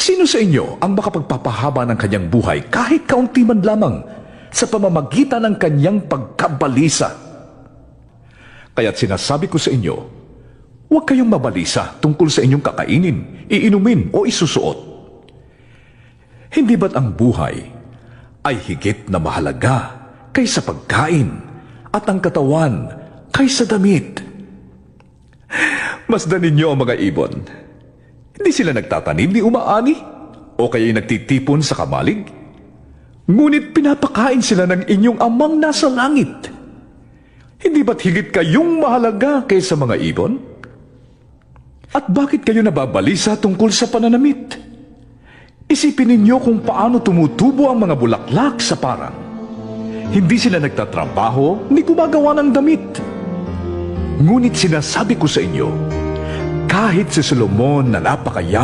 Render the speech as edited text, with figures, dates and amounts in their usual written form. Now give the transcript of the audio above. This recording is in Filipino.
Sino sa inyo ang makapagpapahaba ng kanyang buhay kahit kaunti man lamang sa pamamagitan ng kanyang pagkabalisa? Kaya't sinasabi ko sa inyo, huwag kayong mabalisa tungkol sa inyong kakainin, iinumin o isusuot. Hindi ba't ang buhay ay higit na mahalaga kaysa pagkain at ang katawan kaysa damit? Masdan ninyo ang mga ibon. Hindi sila nagtatanim ni umaani o kaya'y nagtitipon sa kamalig. Ngunit pinapakain sila ng inyong amang nasa langit. Hindi ba't higit kayong mahalaga kaysa mga ibon? At bakit kayo nababalisa tungkol sa pananamit? Isipin ninyo kung paano tumutubo ang mga bulaklak sa parang. Hindi sila nagtatrabaho ni gumagawa ng damit. Ngunit sinasabi ko sa inyo, kahit si Solomon na napakayaman